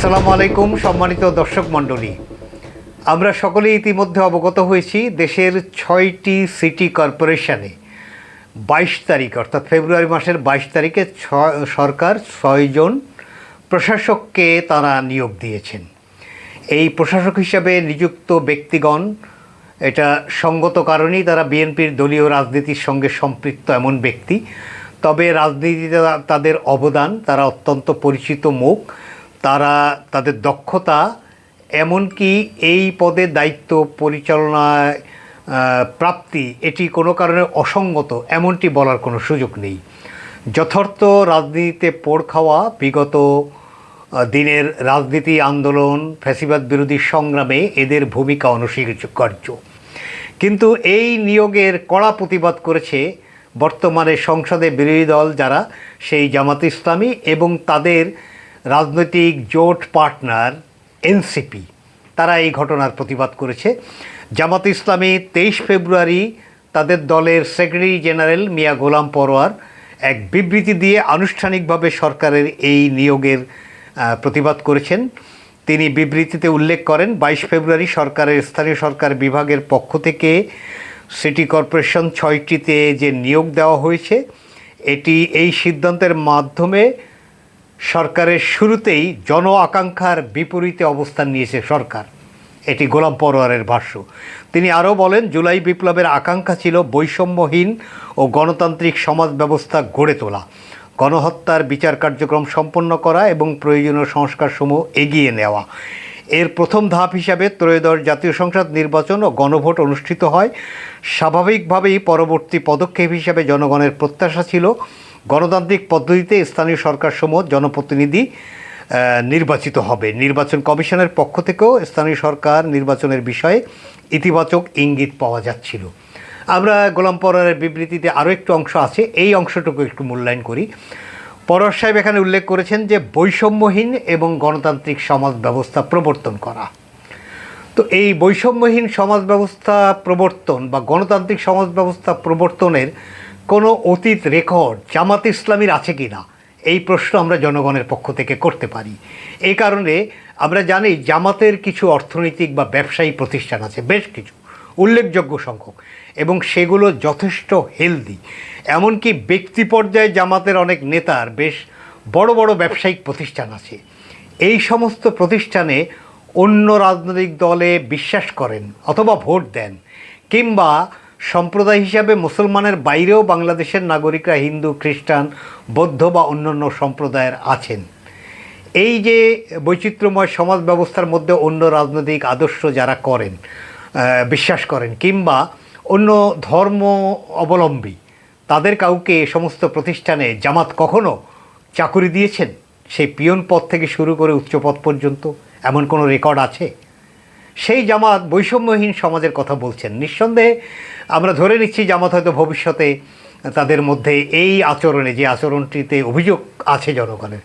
আসসালামু আলাইকুম সম্মানিত দর্শক মণ্ডলী, আমরা সকলেই ইতিমধ্যে অবগত হয়েছি দেশের 6টি সিটি কর্পোরেশনে 22 তারিখ অর্থাৎ ফেব্রুয়ারি মাসের 22 তারিখে সরকার 6 জন প্রশাসককে তারা নিয়োগ দিয়েছেন। এই প্রশাসক হিসাবে নিযুক্ত ব্যক্তিগণ এটা সঙ্গত কারণেই তারা বিএনপির দলীয় রাজনীতির সঙ্গে সম্পৃক্ত এমন ব্যক্তি, তবে রাজনীতিতে তাদের অবদান, তারা অত্যন্ত পরিচিত মুখ, তারা তাদের দক্ষতা, এমনকি এই পদে দায়িত্ব পরিচালনায় প্রাপ্তি এটি কোনো কারণে অসঙ্গত এমনটি বলার কোনো সুযোগ নেই। যথার্থ রাজনীতিতে পোড় খাওয়া বিগত দিনের রাজনীতি আন্দোলন, ফ্যাসিবাদ বিরোধী সংগ্রামে এদের ভূমিকা অনস্বীকার্য। কিন্তু এই নিয়োগের কড়া প্রতিবাদ করেছে বর্তমানে সংসদে বিরোধী দল যারা, সেই জামাত ইসলামী এবং তাদের রাজনৈতিক জোট পার্টনার এনসিপি, তারা এই ঘটনার প্রতিবাদ করেছে। জামাত ইসলামী 23 ফেব্রুয়ারি তাদের দলের সেক্রেটারি জেনারেল মিয়া গোলাম পরোয়ার এক বিবৃতি দিয়ে আনুষ্ঠানিকভাবে সরকারের এই নিয়োগের প্রতিবাদ করেছেন। তিনি বিবৃতিতে উল্লেখ করেন, 22 ফেব্রুয়ারি সরকারের স্থানীয় সরকার বিভাগের পক্ষ থেকে সিটি কর্পোরেশন 6টিতে যে নিয়োগ দেওয়া হয়েছে, এটি এই সিদ্ধান্তের মাধ্যমে সরকারের শুরুতেই জন আকাঙ্ক্ষার বিপরীতে অবস্থান নিয়েছে সরকার। এটি গোলাম পরোয়ারের ভাষ্য। তিনি আরও বলেন, জুলাই বিপ্লবের আকাঙ্ক্ষা ছিল বৈষম্যহীন ও গণতান্ত্রিক সমাজ ব্যবস্থা গড়ে তোলা, গণহত্যার বিচার কার্যক্রম সম্পন্ন করা এবং প্রয়োজনীয় সংস্কারসমূহ এগিয়ে নেওয়া। এর প্রথম ধাপ হিসাবে ত্রয়োদশ জাতীয় সংসদ নির্বাচন ও গণভোট অনুষ্ঠিত হয়। স্বাভাবিকভাবেই পরবর্তী পদক্ষেপ হিসাবে জনগণের প্রত্যাশা ছিল গণতান্ত্রিক পদ্ধতিতে স্থানীয় সরকারসমূহ জনপ্রতিনিধি নির্বাচিত হবে। নির্বাচন কমিশনের পক্ষ থেকেও স্থানীয় সরকার নির্বাচনের বিষয়ে ইতিবাচক ইঙ্গিত পাওয়া যাচ্ছিল। আমরা গোলাম পরোয়ারের বিবৃতিতে আরও একটু অংশ আছে, এই অংশটুকু একটু মূল্যায়ন করি। পরোয়ার সাহেব এখানে উল্লেখ করেছেন যে বৈষম্যহীন এবং গণতান্ত্রিক সমাজ ব্যবস্থা প্রবর্তন করা। তো এই বৈষম্যহীন সমাজ ব্যবস্থা প্রবর্তন বা গণতান্ত্রিক সমাজ ব্যবস্থা প্রবর্তনের কোনো অতীত রেকর্ড জামাত ইসলামীর আছে কি না, এই প্রশ্ন আমরা জনগণের পক্ষ থেকে করতে পারি। এই কারণে আমরা জানি জামাতের কিছু অর্থনৈতিক বা ব্যবসায়ী প্রতিষ্ঠান আছে, বেশ কিছু উল্লেখযোগ্য সংখ্যক, এবং সেগুলো যথেষ্ট হেলদি। এমনকি ব্যক্তি পর্যায়ে জামাতের অনেক নেতার বেশ বড় বড় ব্যবসায়িক প্রতিষ্ঠান আছে। এই সমস্ত প্রতিষ্ঠানে অন্য রাজনৈতিক দলে বিশ্বাস করেন অথবা ভোট দেন, কিংবা সম্প্রদায় হিসাবে মুসলমানের বাইরেও বাংলাদেশের নাগরিকরা হিন্দু, খ্রিস্টান, বৌদ্ধ বা অন্যান্য সম্প্রদায়ের আছেন। এই যে বৈচিত্র্যময় সমাজ ব্যবস্থার মধ্যে অন্য রাজনৈতিক আদর্শ যারা করেন, বিশ্বাস করেন, কিংবা অন্য ধর্ম অবলম্বী, তাদের কাউকে এ সমস্ত প্রতিষ্ঠানে জামাত কখনো চাকুরি দিয়েছেন? সেই পিয়ন পদ থেকে শুরু করে উচ্চ পদ পর্যন্ত এমন কোনো রেকর্ড আছে? সেই জামাত বৈষম্যহীন সমাজের কথা বলছেন। নিঃসন্দেহে আমরা ধরে নিচ্ছি জামাত হয়তো ভবিষ্যতে তাদের মধ্যে এই আচরণে, যে আচরণটিতে অভিযোগ আছে জনগণের,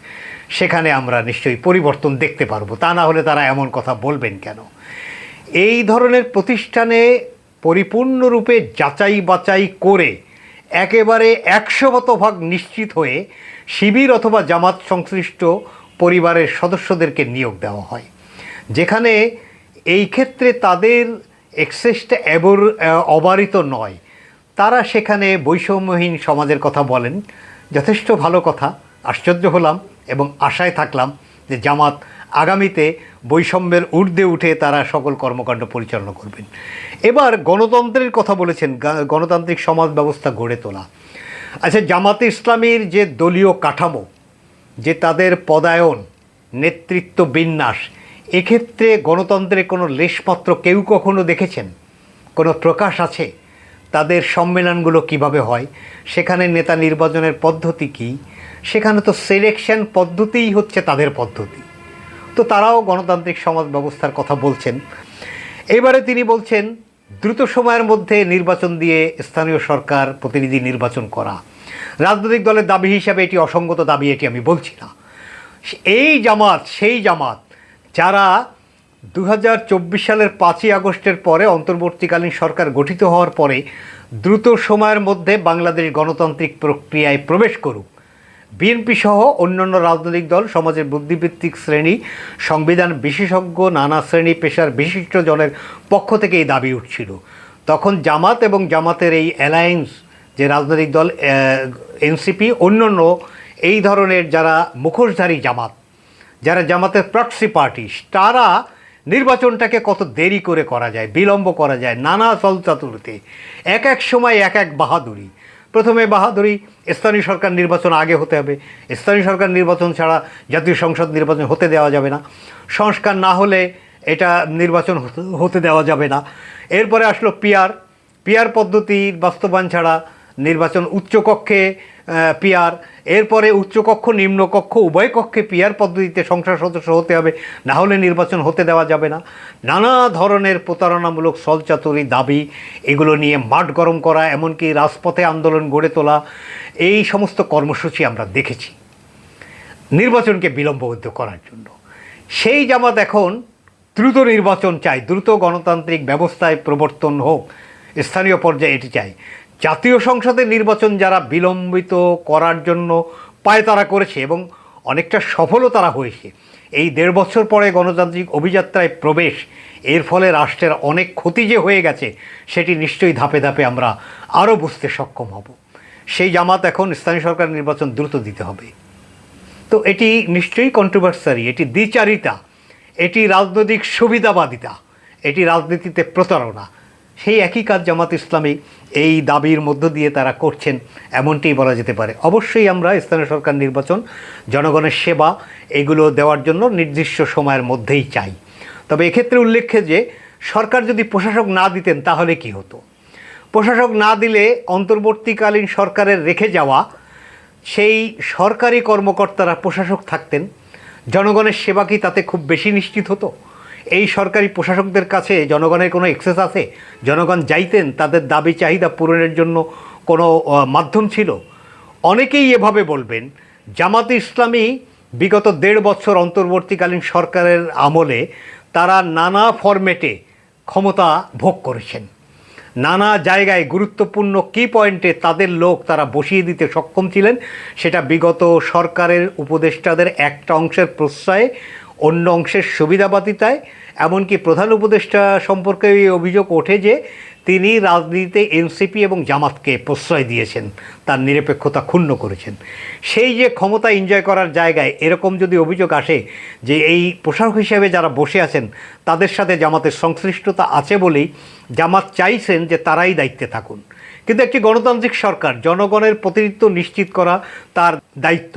সেখানে আমরা নিশ্চয়ই পরিবর্তন দেখতে পারবো। তা না হলে তারা এমন কথা বলবেন কেন? এই ধরনের প্রতিষ্ঠানে পরিপূর্ণরূপে যাচাই বাছাই করে একেবারে 100% নিশ্চিত হয়ে শিবির অথবা জামাত সংশ্লিষ্ট পরিবারের সদস্যদেরকে নিয়োগ দেওয়া হয়, যেখানে এই ক্ষেত্রে তাদের এক্সেসটা অবারিত নয়। তারা সেখানে বৈষম্যহীন সমাজের কথা বলেন, যথেষ্ট ভালো কথা। আশ্চর্য হলাম এবং আশায় থাকলাম যে জামাত আগামীতে বৈষম্যের ঊর্ধ্বে উঠে তারা সকল কর্মকাণ্ড পরিচালনা করবেন। এবার গণতন্ত্রের কথা বলেছেন, গণতান্ত্রিক সমাজ ব্যবস্থা গড়ে তোলা। আচ্ছা, জামাতে ইসলামীর যে দলীয় কাঠামো, যে তাদের পদায়ন, নেতৃত্ব বিন্যাস, এক্ষেত্রে গণতন্ত্রের কোনো লেশমাত্র কেউ কখনো দেখেছেন? কোনো প্রকাশ আছে? তাদের সম্মেলনগুলো কিভাবে হয়, সেখানে নেতা নির্বাচনের পদ্ধতি কী, সেখানে তো সিলেকশন পদ্ধতিই হচ্ছে তাদের পদ্ধতি। তো তারাও গণতান্ত্রিক সমাজ ব্যবস্থার কথা বলছেন। এবারে তিনি বলছেন দ্রুত সময়ের মধ্যে নির্বাচন দিয়ে স্থানীয় সরকার প্রতিনিধি নির্বাচন করা। রাজনৈতিক দলের দাবি হিসাবে এটি অসঙ্গত দাবি, এটি আমি বলছি না। এই জামাত সেই জামাত যারা 2024 সালের 5ই আগস্টের পরে অন্তর্বর্তীকালীন সরকার গঠিত হওয়ার পরে দ্রুত সময়ের মধ্যে বাংলাদেশ গণতান্ত্রিক প্রক্রিয়ায় প্রবেশ করুক, বিএনপি সহ অন্যান্য রাজনৈতিক দল, সমাজের বুদ্ধিবৃত্তিক শ্রেণী, সংবিধান বিশেষজ্ঞ, নানা শ্রেণী পেশার বিশিষ্টজনের পক্ষ থেকে এই দাবি উঠছিল। তখন জামাত এবং জামাতের এই অ্যালায়েন্স যে রাজনৈতিক দল এনসিপি, অন্যান্য এই ধরনের যারা মুখোশধারী জামাত, যারা জামাতের প্রক্সি পার্টি, তারা নির্বাচনটাকে কত দেরি করে করা যায়, বিলম্ব করা যায়, নানা চলচাতুরিতে এক এক সময় এক এক বাহাদুরি। প্রথমে বাহাদুরি স্থানীয় সরকার নির্বাচন আগে হতে হবে, স্থানীয় সরকার নির্বাচন ছাড়া জাতীয় সংসদ নির্বাচন হতে দেওয়া যাবে না, সংস্কার না হলে এটা নির্বাচন হতে দেওয়া যাবে না। এরপরে আসলো পিআর পদ্ধতির বাস্তবায়ন ছাড়া নির্বাচন, উচ্চকক্ষে পিআর, এরপরে উচ্চকক্ষ নিম্নকক্ষ উভয় কক্ষে পিআর পদ্ধতিতে সংসদ সদস্য হতে হবে, না হলে নির্বাচন হতে দেওয়া যাবে না। নানা ধরনের প্রতারণামূলক ছলচাতুরি দাবি, এগুলো নিয়ে মাঠ গরম করা, এমনকি রাজপথে আন্দোলন গড়ে তোলা, এই সমস্ত কর্মসূচি আমরা দেখেছি নির্বাচনকে বিলম্ববদ্ধ করার জন্য। সেই জামাত এখন দ্রুত নির্বাচন চাই, দ্রুত গণতান্ত্রিক ব্যবস্থায় প্রবর্তন হোক, স্থানীয় পর্যায়ে এটি চাই। জাতীয় সংসদের নির্বাচন যারা বিলম্বিত করার জন্য পায়তারা করেছে এবং অনেকটা সফলও তারা হয়েছে, এই 1.5 বছর পরে গণতান্ত্রিক অভিযাত্রায় প্রবেশ, এর ফলে রাষ্ট্রের অনেক ক্ষতি যে হয়ে গেছে সেটি নিশ্চয়ই ধাপে ধাপে আমরা আরও বুঝতে সক্ষম হব। সেই জামাত এখন স্থানীয় সরকার নির্বাচন দ্রুত দিতে হবে। তো এটি নিশ্চয়ই কন্ট্রোভার্সারি, এটি দ্বিচারিতা, এটি রাজনৈতিক সুবিধাবাদিতা, এটি রাজনীতিতে প্রতারণা। সেই একই কাজ জামাত ইসলামী এই দাবির মধ্য দিয়ে তারা করছেন, এমনটি বলা যেতে পারে। অবশ্যই আমরা স্থানীয় সরকার নির্বাচন, জনগণের সেবা, এগুলো দেওয়ার জন্য নির্দিষ্ট সময়ের মধ্যেই চাই। তবে এক্ষেত্রে উল্লেখ্য যে সরকার যদি প্রশাসক না দিতেন তাহলে কি হতো? প্রশাসক না দিলে অন্তর্বর্তীকালীন সরকারের রেখে যাওয়া সেই সরকারি কর্মকর্তারা প্রশাসক থাকতেন, জনগণের সেবা কি তাতে খুব বেশি নিশ্চিত হতো? এই সরকারি প্রশাসকদের কাছে জনগণের কোনো অ্যাক্সেস আছে? জনগণ যাইতেন? তাদের দাবি চাহিদা পূরণের জন্য কোনো মাধ্যম ছিল? অনেকেই এভাবে বলবেন, জামাতে ইসলামী বিগত 1.5 বছর অন্তর্বর্তীকালীন সরকারের আমলে তারা নানা ফরম্যাটে ক্ষমতা ভোগ করেছেন, নানা জায়গায় গুরুত্বপূর্ণ কি পয়েন্টে তাদের লোক তারা বসিয়ে দিতে সক্ষম ছিলেন। সেটা বিগত সরকারের উপদেষ্টাদের একটা অংশের প্রশ্রয়ে, অন্য অংশের সুবিধাবাদিতায়, এমনকি প্রধান উপদেষ্টা সম্পর্কে এই অভিযোগ ওঠে যে তিনি রাজনীতিতে এনসিপি এবং জামাতকে প্রশ্রয় দিয়েছেন, তার নিরপেক্ষতা ক্ষুণ্ণ করেছেন। সেই যে ক্ষমতা এনজয় করার জায়গায় এরকম যদি অভিযোগ আসে যে এই প্রশাসক হিসেবে যারা বসে আছেন তাদের সাথে জামাতের সংশ্লিষ্টতা আছে বলেই জামাত চাইছেন যে তারাই দায়িত্বে থাকুন। কিন্তু একটি গণতান্ত্রিক সরকার, জনগণের প্রতিনিধিত্ব নিশ্চিত করা তার দায়িত্ব।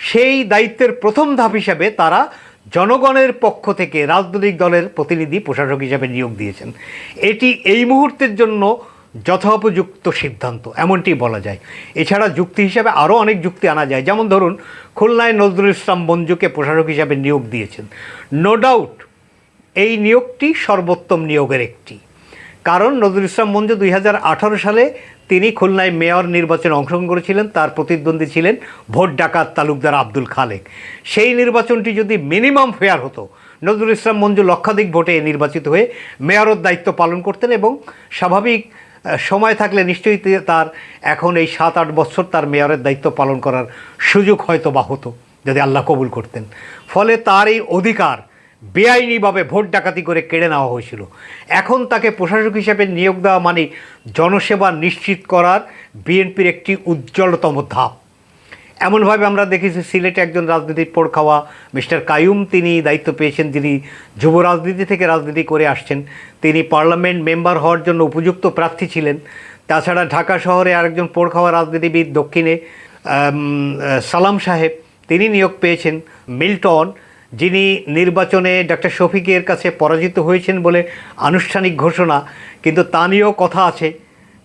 সেই দায়িত্বের প্রথম ধাপ হিসাবে তারা জনগণের পক্ষ থেকে রাজনৈতিক দলের প্রতিনিধি প্রশাসক হিসাবে নিয়োগ দিয়েছেন। এটি এই মুহূর্তের জন্য যথোপযুক্ত সিদ্ধান্ত, এমনটি বলা যায়। এছাড়া যুক্তি হিসাবে আরও অনেক যুক্তি আনা যায়, যেমন ধরুন খুলনায় নজরুল ইসলাম মঞ্জুকে প্রশাসক হিসাবে নিয়োগ দিয়েছেন। নো ডাউট এই নিয়োগটি সর্বোত্তম নিয়োগের একটি, কারণ নজরুল ইসলাম মঞ্জু 2018 সালে তিনি খুলনায় মেয়র নির্বাচনে অংশগ্রহণ করেছিলেন, তার প্রতিদ্বন্দ্বী ছিলেন ভোট ডাকাত তালুকদার আব্দুল খালেক। সেই নির্বাচনটি যদি মিনিমাম ফেয়ার হতো, নজরুল ইসলাম মঞ্জু লক্ষাধিক ভোটে নির্বাচিত হয়ে মেয়রের দায়িত্ব পালন করতেন এবং স্বাভাবিক সময় থাকলে নিশ্চয়ই তার এখন এই 7-8 বছর তার মেয়রের দায়িত্ব পালন করার সুযোগ হয়তো বা হতো যদি আল্লাহ কবুল করতেন। ফলে তার এই অধিকার বেআইনিভাবে ভোট ডাকাতি করে কেড়ে নেওয়া হয়েছিল। এখন তাকে প্রশাসক হিসেবে নিয়োগ দেওয়া মানে জনসেবা নিশ্চিত করার বিএনপির একটি উজ্জ্বলতম ধাপ। এমনভাবে আমরা দেখেছি সিলেটে একজন রাজনীতির পোড় খাওয়া মিস্টার কাইয়ুম, তিনি দায়িত্ব পেয়েছেন, যিনি যুব রাজনীতি থেকে রাজনীতি করে আসছেন, তিনি পার্লামেন্ট মেম্বার হওয়ার জন্য উপযুক্ত প্রার্থী ছিলেন। তাছাড়া ঢাকা শহরে আরেকজন পোড় খাওয়া রাজনীতিবিদ দক্ষিণে সালাম সাহেব, তিনি নিয়োগ পেয়েছেন। মিল্টন, যিনি নির্বাচনে ডক্টর শফিকের কাছে পরাজিত হয়েছেন বলে আনুষ্ঠানিক ঘোষণা, কিন্তু তা নিয়েও কথা আছে।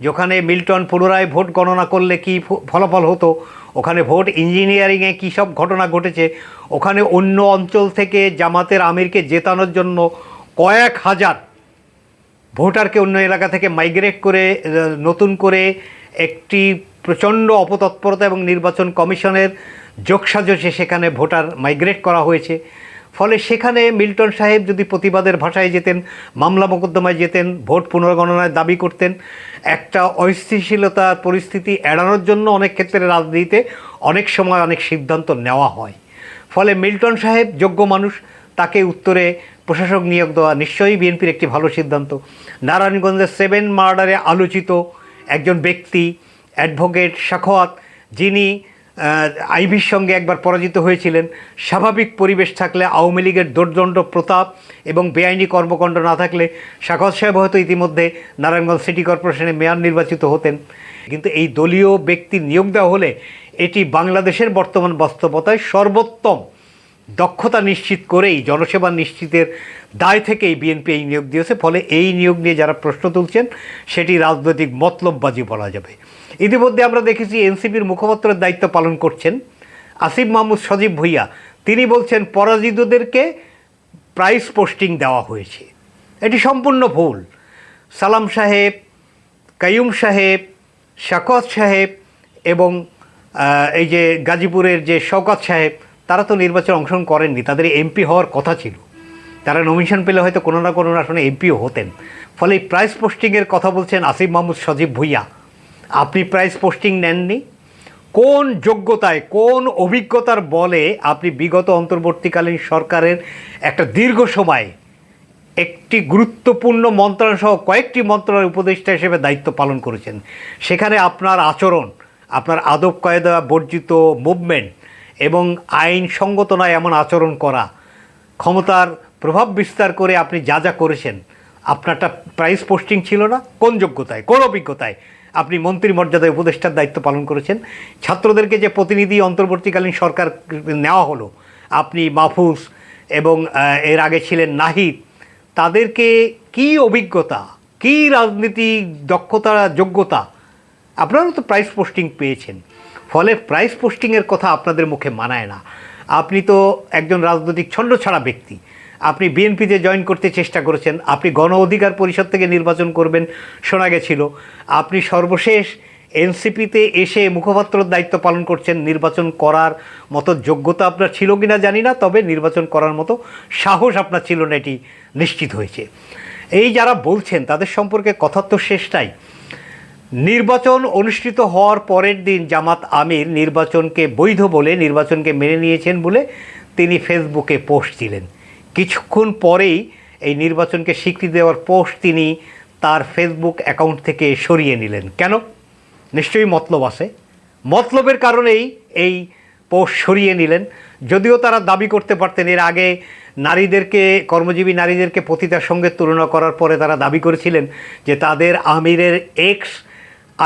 যেখানে মিল্টন পুনরায় ভোট গণনা করলে কী ফলাফল হতো, ওখানে ভোট ইঞ্জিনিয়ারিংয়ে কী সব ঘটনা ঘটেছে, ওখানে অন্য অঞ্চল থেকে জামাতের আমিরকে জেতানোর জন্য কয়েক হাজার ভোটারকে অন্য এলাকা থেকে মাইগ্রেট করে নতুন করে একটি প্রচণ্ড অপতৎপরতা এবং নির্বাচন কমিশনের যোগসাজশে সেখানে ভোটার মাইগ্রেট করা হয়েছে। ফলে সেখানে মিল্টন সাহেব যদি প্রতিবাদের ভাষায় যেতেন, মামলা মোকদ্দমায় যেতেন, ভোট পুনর্গণনায় দাবি করতেন, একটা অস্থিতিশীলতার পরিস্থিতি এড়ানোর জন্য অনেক ক্ষেত্রে রাজনীতিতে অনেক সময় অনেক সিদ্ধান্ত নেওয়া হয়। ফলে মিল্টন সাহেব যোগ্য মানুষ, তাকে উত্তরে প্রশাসক নিয়োগ দেওয়া নিশ্চয়ই বিএনপির একটি ভালো সিদ্ধান্ত। নারায়ণগঞ্জের 7 মার্ডারে আলোচিত একজন ব্যক্তি অ্যাডভোকেট সাখাওয়াত, যিনি আইভির সঙ্গে একবার পরাজিত হয়েছিলেন, স্বাভাবিক পরিবেশ থাকলে আওয়ামী লীগের দোর্দণ্ড প্রতাপ এবং বেআইনি কর্মকাণ্ড না থাকলে সাখাওয়াত সাহেব হয়তো ইতিমধ্যে নারায়ণগঞ্জ সিটি কর্পোরেশনে মেয়র নির্বাচিত হতেন। কিন্তু এই দলীয় ব্যক্তি নিয়োগ দেওয়া হলে এটি বাংলাদেশের বর্তমান বাস্তবতায় সর্বোত্তম দক্ষতা নিশ্চিত করেই জনসেবা নিশ্চিতের দায় থেকেই বিএনপি এই নিয়োগ দিয়েছে। ফলে এই নিয়োগ নিয়ে যারা প্রশ্ন তুলছেন সেটি রাজনৈতিক মতলববাজি বলা যাবে। ইতিমধ্যে আমরা দেখেছি এনসিপির মুখপাত্রের দায়িত্ব পালন করছেন আসিফ মাহমুদ সজীব ভুঁইয়া। তিনি বলছেন পরাজিতদেরকে প্রাইজ পোস্টিং দেওয়া হয়েছে। এটি সম্পূর্ণ ভুল। সালাম সাহেব, কাইয়ুম সাহেব, শাকওয়াত সাহেব এবং এই যে গাজীপুরের যে শওকত সাহেব, তারা তো নির্বাচনে অংশগ্রহণ করেননি। তাদের এমপি হওয়ার কথা ছিল, তারা নমিনেশন পেলে হয়তো কোনো না কোনো আসনে এমপিও হতেন। ফলে এই প্রাইজ পোস্টিংয়ের কথা বলছেন আসিফ মাহমুদ সজীব ভুঁইয়া। আপনি প্রাইজ পোস্টিং নেননি? কোন যোগ্যতায়, কোন অভিজ্ঞতার বলে আপনি বিগত অন্তর্বর্তীকালীন সরকারের একটা দীর্ঘ সময় একটি গুরুত্বপূর্ণ মন্ত্রণালয় সহ কয়েকটি মন্ত্রণালয়ের উপদেষ্টা হিসেবে দায়িত্ব পালন করেছেন? সেখানে আপনার আচরণ, আপনার আদব কায়দা বর্জিত মুভমেন্ট এবং আইনসঙ্গত নয় এমন আচরণ করা, ক্ষমতার প্রভাব বিস্তার করে আপনি যা যা করেছেন, আপনারটা প্রাইজ পোস্টিং ছিল না? কোন যোগ্যতায়, কোন অভিজ্ঞতায় আপনি মন্ত্রী মর্যাদায় উপদেষ্টার দায়িত্ব পালন করেছেন? ছাত্রদেরকে যে প্রতিনিধি অন্তর্বর্তীকালীন সরকার নেওয়া হলো, আপনি মাহফুজ এবং এর আগে ছিলেন নাহিদ, তাদেরকে কি অভিজ্ঞতা, কি রাজনীতি দক্ষতা, যোগ্যতা, আপনারাও তো প্রাইজ পোস্টিং পেয়েছেন। ফলে প্রাইজ পোস্টিংয়ের কথা আপনাদের মুখে মানায় না। আপনি তো একজন রাজনৈতিক ছন্নছাড়া ব্যক্তি। আপনি বিএনপিতে জয়েন করতে চেষ্টা করেছেন, আপনি গণ অধিকার পরিষদ থেকে নির্বাচন করবেন শোনা গেছিল, আপনি সর্বশেষ এনসিপিতে এসে মুখপাত্রর দায়িত্ব পালন করছেন। নির্বাচন করার মতো যোগ্যতা আপনার ছিল কিনা জানি না, তবে নির্বাচন করার মতো সাহস আপনার ছিল না, এটি নিশ্চিত হয়েছে। এই যারা বলছেন তাদের সম্পর্কে কথা তো শেষটাই। নির্বাচন অনুষ্ঠিত হওয়ার পরের দিন জামাত আমির নির্বাচনকে বৈধ বলে, নির্বাচনকে মেনে নিয়েছেন বলে তিনি ফেসবুকে পোস্ট দিলেন। কিছুক্ষণ পরেই এই নির্বাচনকে স্বীকৃতি দেওয়ার পোস্ট তিনি তার ফেসবুক অ্যাকাউন্ট থেকে সরিয়ে নিলেন। কেন? নিশ্চয়ই মতলব আছে। মতলবের কারণেই এই পোস্ট সরিয়ে নিলেন। যদিও তারা দাবি করতে পারতেন, এর আগে নারীদেরকে, কর্মজীবী নারীদেরকে পতিতার সঙ্গে তুলনা করার পরে তারা দাবি করেছিলেন যে তাদের আমিরের এক্স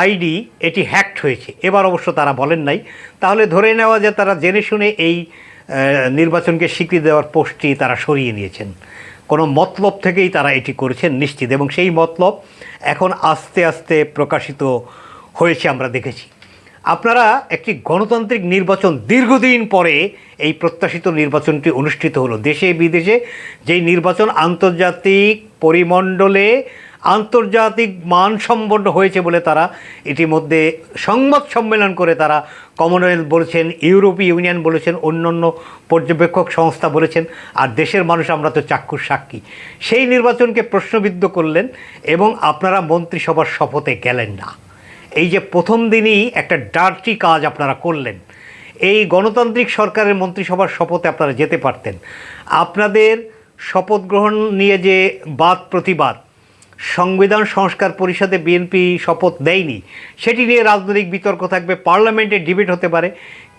আইডি এটি হ্যাকড হয়েছে। এবার অবশ্য তারা বলেন নাই। তাহলে ধরে নেওয়া যে তারা জেনে শুনে এই নির্বাচনকে স্বীকৃতি দেওয়ার পোস্টটি তারা সরিয়ে নিয়েছেন। কোনো মতলব থেকেই তারা এটি করেছেন নিশ্চিত, এবং সেই মতলব এখন আস্তে আস্তে প্রকাশিত হয়েছে, আমরা দেখেছি। আপনারা একটি গণতান্ত্রিক নির্বাচন, দীর্ঘদিন পরে এই প্রত্যাশিত নির্বাচনটি অনুষ্ঠিত হলো। দেশে বিদেশে যেই নির্বাচন আন্তর্জাতিক পরিমণ্ডলে আন্তর্জাতিক মানসম্পন্ন হয়েছে বলে তারা ইতিমধ্যে সংবাদ সম্মেলন করে তারা কমনওয়েলথ বলেছেন, ইউরোপীয় ইউনিয়ন বলেছেন, অন্যান্য পর্যবেক্ষক সংস্থা বলেছেন, আর দেশের মানুষ আমরা তো চাক্ষুষ সাক্ষী। সেই নির্বাচনকে প্রশ্নবিদ্ধ করলেন এবং আপনারা মন্ত্রিসভার শপথে গেলেন না। এই যে প্রথম দিনই একটা ডার্টি কাজ আপনারা করলেন। এই গণতান্ত্রিক সরকারের মন্ত্রিসভার শপথে আপনারা যেতে পারতেন। আপনাদের শপথ গ্রহণ নিয়ে যে বাদ প্রতিবাদ, সংবিধান সংস্কার পরিষদে বিএনপি শপথ দেয়নি, সেটি নিয়ে রাজনৈতিক বিতর্ক থাকবে, পার্লামেন্টে ডিবেট হতে পারে,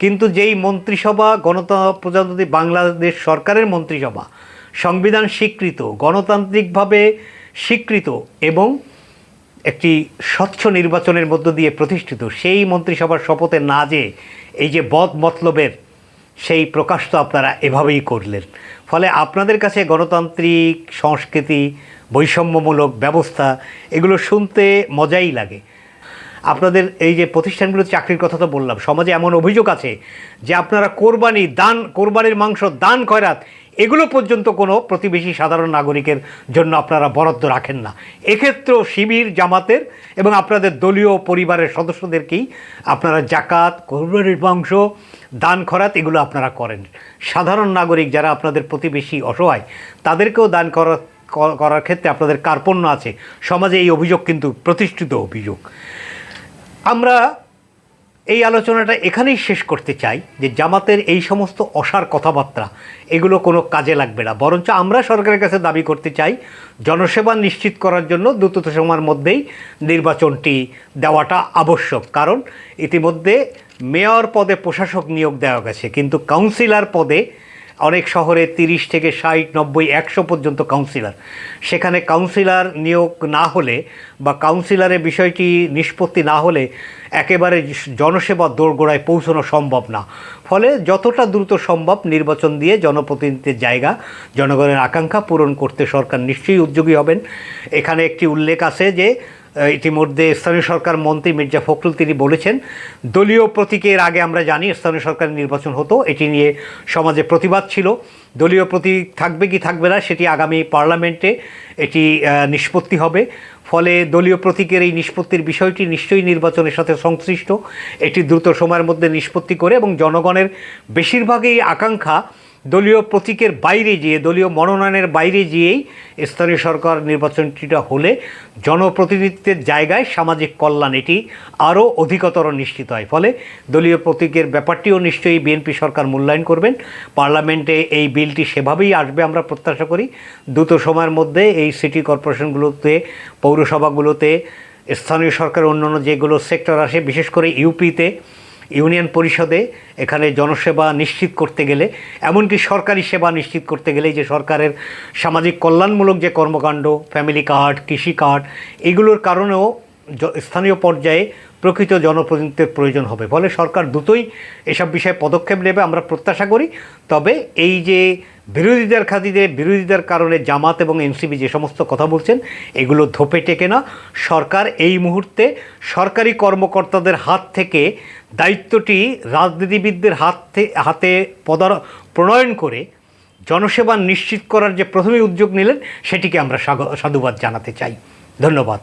কিন্তু যেই মন্ত্রিসভা প্রজাতন্ত্রী বাংলাদেশ সরকারের মন্ত্রিসভা, সংবিধান স্বীকৃত, গণতান্ত্রিকভাবে স্বীকৃত এবং একটি স্বচ্ছ নির্বাচনের মধ্য দিয়ে প্রতিষ্ঠিত, সেই মন্ত্রিসভার শপথে না যেয়ে এই যে বদ মতলবের সেই প্রকাশ তো আপনারা এভাবেই করলেন। ফলে আপনাদের কাছে গণতান্ত্রিক সংস্কৃতি, বৈষম্যমূলক ব্যবস্থা, এগুলো শুনতে মজাই লাগে। আপনাদের এই যে প্রতিষ্ঠানগুলোর চাকরির কথা তো বললাম, সমাজে এমন অভিযোগ আছে যে আপনারা কোরবানি দান, কোরবানির মাংস দান খয়রাত, এগুলো পর্যন্ত কোনো প্রতিবেশী সাধারণ নাগরিকের জন্য আপনারা বরাদ্দ রাখেন না। এক্ষেত্রেও শিবির, জামাতের এবং আপনাদের দলীয় পরিবারের সদস্যদেরকেই আপনারা জাকাত, কোরবানির মাংস, দান খরাত এগুলো আপনারা করেন। সাধারণ নাগরিক যারা আপনাদের প্রতিবেশী, অসহায়, তাদেরকেও দান করার ক্ষেত্রে আপনাদের কার্পণ্য আছে। সমাজে এই অভিযোগ কিন্তু প্রতিষ্ঠিত অভিযোগ। আমরা এই আলোচনাটা এখানেই শেষ করতে চাই যে জামাতের এই সমস্ত অসার কথাবার্তা এগুলো কোনো কাজে লাগবে না, বরঞ্চ আমরা সরকারের কাছে দাবি করতে চাই জনসেবা নিশ্চিত করার জন্য দ্রুত সময়ের মধ্যেই নির্বাচনটি দেওয়াটা আবশ্যক। কারণ ইতিমধ্যে মেয়র পদে প্রশাসক নিয়োগ দেওয়া গেছে, কিন্তু কাউন্সিলর পদে অনেক শহরে 30 থেকে 60, 90, 100 পর্যন্ত কাউন্সিলর। সেখানে কাউন্সিলর নিয়োগ না হলে বা কাউন্সিলরের বিষয়টি নিষ্পত্তি না হলে একেবারে জনসেবা দোরগোড়ায় পৌঁছানো সম্ভব না। ফলে যতটা দ্রুত সম্ভব নির্বাচন দিয়ে জনপ্রতিনিধিত্বের জায়গা, জনগণের আকাঙ্ক্ষা পূরণ করতে সরকার নিশ্চয়ই উদ্যোগী হবেন। এখানে একটি উল্লেখ আছে যে ইতিমধ্যে স্থানীয় সরকার মন্ত্রী মির্জা ফখরুল তিনি বলেছেন দলীয় প্রতীকের আগে আমরা জানি স্থানীয় সরকার নির্বাচন হতো, এটি নিয়ে সমাজে প্রতিবাদ ছিল। দলীয় প্রতীক থাকবে কি থাকবে না সেটি আগামী পার্লামেন্টে এটি নিষ্পত্তি হবে। ফলে দলীয় প্রতীকের এই নিষ্পত্তির বিষয়টি নিশ্চয়ই নির্বাচনের সাথে সংশ্লিষ্ট। এটি দ্রুত সময়ের মধ্যে নিষ্পত্তি করে এবং জনগণের বেশিরভাগই আকাঙ্ক্ষা দলীয় প্রতীকের বাইরে গিয়ে, দলীয় মনোনয়নের বাইরে গিয়েই স্থানীয় সরকার নির্বাচনটিটা হলে জনপ্রতিনিধিত্বের জায়গায় সামাজিক কল্যাণ এটি আরও অধিকতর নিশ্চিত হয়। ফলে দলীয় প্রতীকের ব্যাপারটিও নিশ্চয়ই বিএনপি সরকার মূল্যায়ন করবেন। পার্লামেন্টে এই বিলটি সেভাবেই আসবে আমরা প্রত্যাশা করি। দ্রুত সময়ের মধ্যে এই সিটি কর্পোরেশনগুলোতে, পৌরসভাগুলোতে, স্থানীয় সরকারের অন্যান্য যেগুলো সেক্টর আসে, বিশেষ করে ইউপিতে, ইউনিয়ন পরিষদে, এখানে জনসেবা নিশ্চিত করতে গেলে, এমনকি সরকারি সেবা নিশ্চিত করতে গেলে যে সরকারের সামাজিক কল্যাণমূলক যে কর্মকাণ্ড, ফ্যামিলি কার্ড, কৃষি কার্ড, এগুলোর কারণেও স্থানীয় পর্যায়ে প্রকৃত জনপ্রতিনিধিত্বের প্রয়োজন হবে। ফলে সরকার দ্রুতই এসব বিষয়ে পদক্ষেপ নেবে আমরা প্রত্যাশা করি। তবে এই যে বিরোধিতার কারণে জামাত এবং এনসিপি যে সমস্ত কথা বলছেন এগুলো ধোপে টেকে না। সরকার এই মুহূর্তে সরকারি কর্মকর্তাদের হাত থেকে দায়িত্বটি রাজনীতিবিদদের হাতে প্রণয়ন করে জনসেবা নিশ্চিত করার যে প্রথমেই উদ্যোগ নিলেন সেটিকে আমরা সাধুবাদ জানাতে চাই। ধন্যবাদ।